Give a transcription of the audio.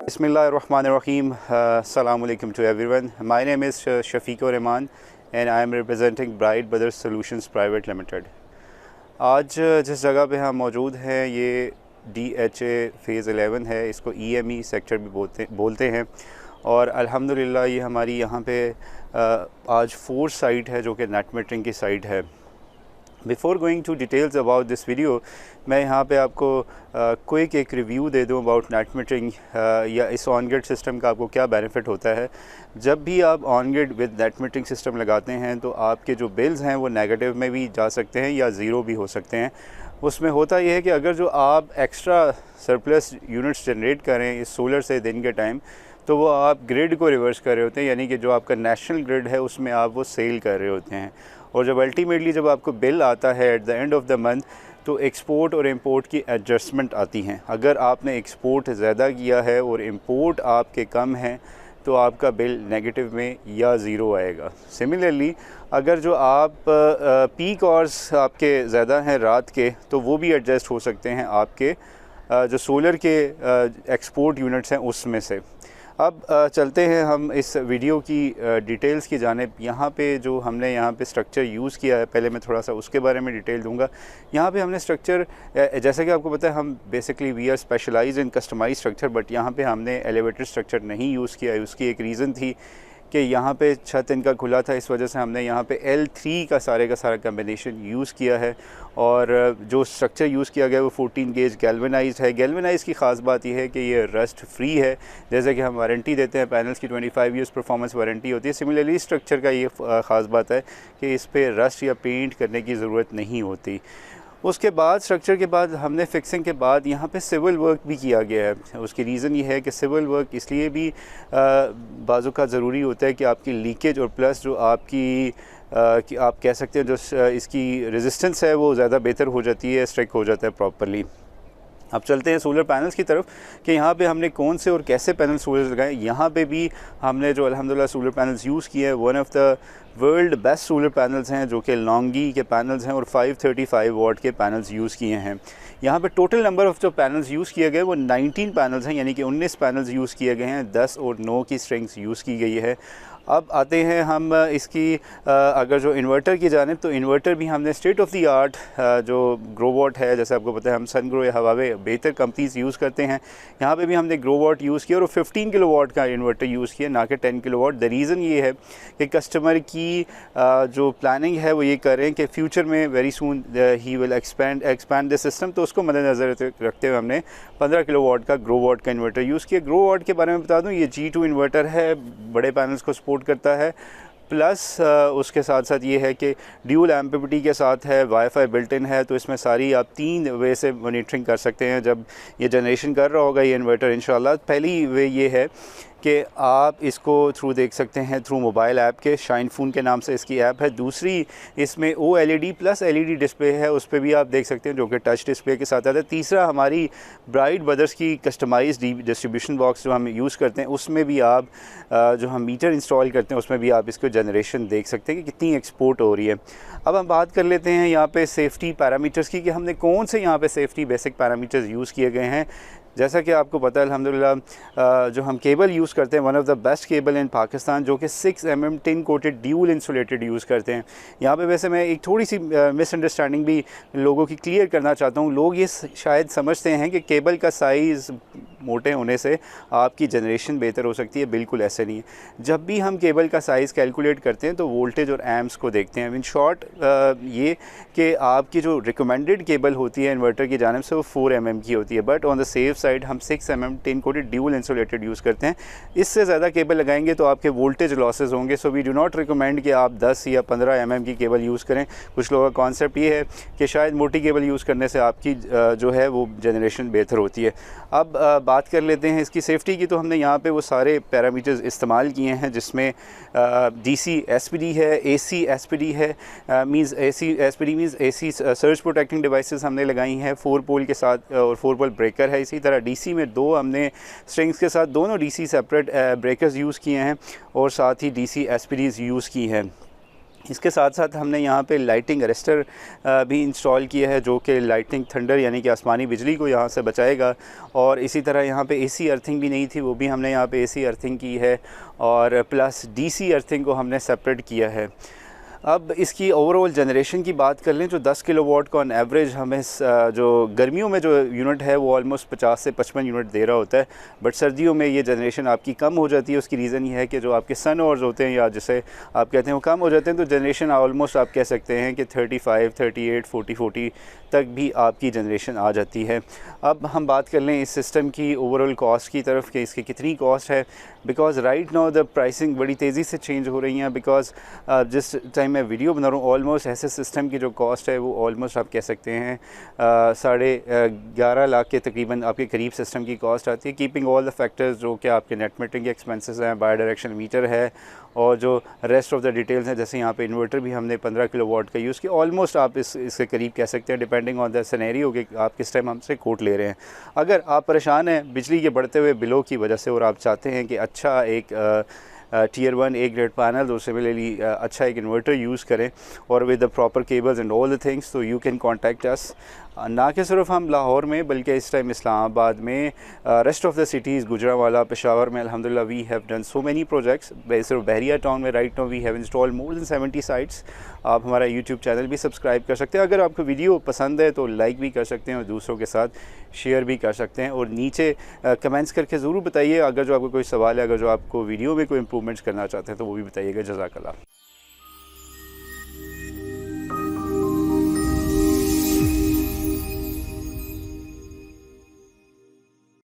Bismillahirrahmanirrahim. Assalamu alaikum to everyone. My name is Shafiqur Rahman and I am representing Brightbrothers Solutions Pvt Ltd. आज जिस जगह पे हम मौजूद हैं ये DHA फ़ेज़ 11 है, इसको EME सेक्टर भी बोलते हैं और अल्हम्दुलिल्लाह ये हमारी यहाँ पे आज 4 साइट है जो कि नेट मीटरिंग की साइट है। Before going to details about this video, मैं यहाँ पे आपको क्विक एक रिव्यू दे दूँ अबाउट नेट मीटरिंग या इस ऑन ग्रिड सिस्टम का आपको क्या बेनिफिट होता है। जब भी आप on grid with net metering system लगाते हैं तो आपके जो बिल्स हैं वो नेगेटिव में भी जा सकते हैं या ज़ीरो भी हो सकते हैं। उसमें होता यह है कि अगर जो आप एक्स्ट्रा सरप्लस यूनिट्स जनरेट करें इस सोलर से दिन के टाइम, तो वो आप ग्रिड को रिवर्स कर रहे होते हैं, यानी कि जो आपका नेशनल ग्रिड है उसमें आप वो सेल कर रहे होते हैं। और जब अल्टीमेटली जब आपको बिल आता है at the end of the month, तो एक्सपोर्ट और इंपोर्ट की एडजस्टमेंट आती हैं। अगर आपने एक्सपोर्ट ज़्यादा किया है और इंपोर्ट आपके कम हैं तो आपका बिल नेगेटिव में या ज़ीरो आएगा। सिमिलरली अगर जो आप पीक आवर्स आपके ज़्यादा हैं रात के, तो वो भी एडजस्ट हो सकते हैं आपके जो सोलर के एक्सपोर्ट यूनिट्स हैं उसमें से। अब चलते हैं हम इस वीडियो की डिटेल्स की जानिब। यहाँ पे जो हमने यहाँ पे स्ट्रक्चर यूज़ किया है, पहले मैं थोड़ा सा उसके बारे में डिटेल दूंगा। यहाँ पे हमने स्ट्रक्चर, जैसा कि आपको पता है, हम basically we are specialised in customise structure, but यहाँ पे हमने एलिवेटेड स्ट्रक्चर नहीं यूज़ किया है। उसकी एक रीज़न थी कि यहाँ पे छत इनका खुला था, इस वजह से हमने यहाँ पे L3 का सारा कम्बिनेशन यूज़ किया है। और जो स्ट्रक्चर यूज़ किया गया है वो 14 गेज गैल्वेनाइज्ड है। गैल्वेनाइज्ड की ख़ास बात यह है कि ये रस्ट फ्री है। जैसे कि हम वारंटी देते हैं, पैनल्स की 25 ईयर्स परफॉर्मेंस वारंटी होती है। सिमिलरली स्ट्रक्चर का ये ख़ास बात है कि इस पर रस्ट या पेंट करने की ज़रूरत नहीं होती। उसके बाद स्ट्रक्चर के बाद हमने फिक्सिंग के बाद यहाँ पे सिविल वर्क भी किया गया है। उसकी रीज़न ये है कि सिविल वर्क इसलिए भी बाज़ों का ज़रूरी होता है कि आपकी लीकेज और प्लस जो आपकी कि आप कह सकते हैं जो इसकी रेजिस्टेंस है वो ज़्यादा बेहतर हो जाती है, स्ट्रिक हो जाता है प्रॉपरली। अब चलते हैं सोलर पैनल्स की तरफ कि यहाँ पे हमने कौन से और कैसे पैनल सोलर लगाए। यहाँ पे भी हमने जो अल्हम्दुलिल्लाह सोलर पैनल्स यूज़ किए हैं, one of the world best solar panels हैं जो कि लॉन्गी के पैनल्स हैं और 535 वाट के पैनल्स यूज़ किए हैं। यहाँ पे टोटल नंबर ऑफ़ जो पैनल्स यूज़ किए गए वो 19 पैनल्स हैं, यानी कि 19 पैनल्स यूज़ किए गए हैं। 10 और 9 की स्ट्रिंग्स यूज़ की गई है। अब आते हैं हम इसकी अगर जो इन्वर्टर की जानिब, तो इन्वर्टर भी हमने स्टेट ऑफ द आर्ट जो ग्रो वाट है, जैसे आपको पता है हम सन ग्रो या हवावे बेहतर कंपनीज यूज़ करते हैं। यहाँ पे भी हमने ग्रो वाट यूज़ किया और 15 किलो वाट का इन्वर्टर यूज़ किया, ना कि 10 किलो वाट। द रीज़न ये है कि कस्टमर की जो प्लानिंग है वो ये करें कि फ्यूचर में very soon he will expand the system, तो उसको मद्देनज़र रखते हुए हमने 15 किलो वाट का ग्रो वाट का इन्वर्टर यूज़ किया। ग्रो वाट के बारे में बता दूँ, ये G2 इन्वर्टर है, बड़े पैनल्स को सपोर्ट करता है। प्लस उसके साथ साथ ये है कि ड्यूल एम्पलीफिटी के साथ है, वाईफाई बिल्ट इन है, तो इसमें सारी आप 3 वे से मॉनिटरिंग कर सकते हैं जब ये जनरेशन कर रहा होगा ये इन्वर्टर इंशाल्लाह। पहली वे ये है कि आप इसको थ्रू देख सकते हैं थ्रू मोबाइल ऐप के, शाइन फ़ोन के नाम से इसकी ऐप है। दूसरी इसमें OLED प्लस LED डिस्प्ले है, उस पर भी आप देख सकते हैं जो कि टच डिस्प्ले के साथ आता है। तीसरा हमारी ब्राइट ब्रदर्स की कस्टमाइज्ड डिस्ट्रीब्यूशन बॉक्स जो हम यूज़ करते हैं उसमें भी आप जो हम मीटर इंस्टॉल करते हैं उसमें भी आप इसको जनरेशन देख सकते हैं कि कितनी एक्सपोर्ट हो रही है। अब हम बात कर लेते हैं यहाँ पे सेफ्टी पैरामीटर्स की कि हमने कौन से यहाँ पे सेफ्टी बेसिक पैरामीटर्स यूज़ किए गए हैं। जैसा कि आपको पता है अल्हम्दुलिल्लाह जो हम केबल यूज़ करते हैं, one of the best cable in Pakistan, जो कि 6 mm tin coated dual insulated use करते हैं। यहाँ पे वैसे मैं एक थोड़ी सी मिसअंडरस्टैंडिंग भी लोगों की क्लियर करना चाहता हूँ। लोग ये शायद समझते हैं कि केबल का साइज़ मोटे होने से आपकी जनरेशन बेहतर हो सकती है। बिल्कुल ऐसे नहीं है। जब भी हम केबल का साइज़ कैलकुलेट करते हैं तो वोल्टेज और एम्प्स को देखते हैं। इन शॉर्ट ये कि आपकी जो रिकमेंडेड केबल होती है इन्वर्टर की जानिब से वो 4 mm की होती है, but on the safe side हम 6 mm tin coated dual insulated use करते हैं। इससे ज़्यादा केबल लगाएंगे तो आपके वोल्टेज लॉसेस होंगे। So we do not recommend कि आप 10 या 15 mm की केबल यूज़ करें। कुछ लोगों का कॉन्सेप्ट ये है कि शायद मोटी केबल यूज़ करने से आपकी जो है वो जनरेशन बेहतर होती है। अब बात कर लेते हैं इसकी सेफ्टी की, तो हमने यहाँ पे वो सारे पैरामीटर्स इस्तेमाल किए हैं जिसमें DC SPD है, AC SPD है, means AC SPD means AC surge protecting devices हमने लगाई हैं 4 पोल के साथ और 4 पोल ब्रेकर है। इसी तरह DC में 2 हमने स्ट्रिंग्स के साथ दोनों DC सेपरेट ब्रेकर्स यूज़ किए हैं और साथ ही DC SPDs यूज़ की हैं। इसके साथ साथ हमने यहाँ पे लाइटिंग अरेस्टर भी इंस्टॉल किया है, जो कि लाइटिंग थंडर यानी कि आसमानी बिजली को यहाँ से बचाएगा। और इसी तरह यहाँ पे एसी अर्थिंग भी नहीं थी, वो भी हमने यहाँ पे एसी अर्थिंग की है, और प्लस डीसी अर्थिंग को हमने सेपरेट किया है। अब इसकी ओवरऑल जनरेशन की बात कर लें, जो 10 किलोवाट का ऑन एवरेज हमें जो गर्मियों में जो यूनिट है वो ऑलमोस्ट 50 से 55 यूनिट दे रहा होता है, बट सर्दियों में ये जनरेशन आपकी कम हो जाती है। उसकी रीज़न ये है कि जो आपके सन आवर्स होते हैं या जिसे आप कहते हैं वो कम हो जाते हैं, तो जनरेशन ऑलमोस्ट आप कह सकते हैं कि 35, 38, 40 तक भी आपकी जनरेशन आ जाती है। अब हम बात कर लें इस सिस्टम की ओवरऑल कॉस्ट की तरफ कि इसकी कितनी कॉस्ट है, because right now the pricing बड़ी तेज़ी से चेंज हो रही हैं। बिकॉज़ जिस टाइम मैं वीडियो बना रहा हूँ, ऑलमोस्ट ऐसे सिस्टम की जो कॉस्ट है वो ऑलमोस्ट आप कह सकते हैं 11.5 लाख के तकरीबन आपके करीब सिस्टम की कॉस्ट आती है, कीपिंग ऑल द फैक्टर्स जो कि आपके नेट मीटरिंग के एक्सपेंसेस हैं, बाई डायरेक्शन मीटर है, और जो रेस्ट ऑफ द डिटेल्स हैं, जैसे यहाँ पे इन्वर्टर भी हमने 15 किलोवाट का यूज़ किया। ऑलमोस्ट आप इसके करीब कह सकते हैं, डिपेंडिंग ऑन द सिनेरियो कि आप किस टाइम हमसे कोट ले रहे हैं। अगर आप परेशान हैं बिजली के बढ़ते हुए बिलों की वजह से और आप चाहते हैं कि अच्छा एक टियर 1 A ग्रेड पैनल और सिमिलरली अच्छा एक इन्वर्टर यूज़ करें और with the proper cables and all the things, तो यू कैन कॉन्टैक्ट अस। ना कि सिर्फ हम लाहौर में बल्कि इस टाइम इस्लामाबाद में, rest of the cities, Gujranwala, Peshawar में अल्हम्दुलिल्लाह we have done so many projects. सिर्फ बहरिया टाउन में right now we have installed more than 70 sites. आप हमारा यूट्यूब चैनल भी सब्सक्राइब कर सकते हैं। अगर आपको वीडियो पसंद है तो लाइक भी कर सकते हैं और दूसरों के साथ शेयर भी कर सकते हैं। और नीचे कमेंट्स करके ज़रूर बताइए अगर जो आपको कोई सवाल है, अगर जो आपको वीडियो में कोई इंप्रूवमेंट्स करना चाहते हैं तो वो भी बताइएगा। जज़ाकल्लाह।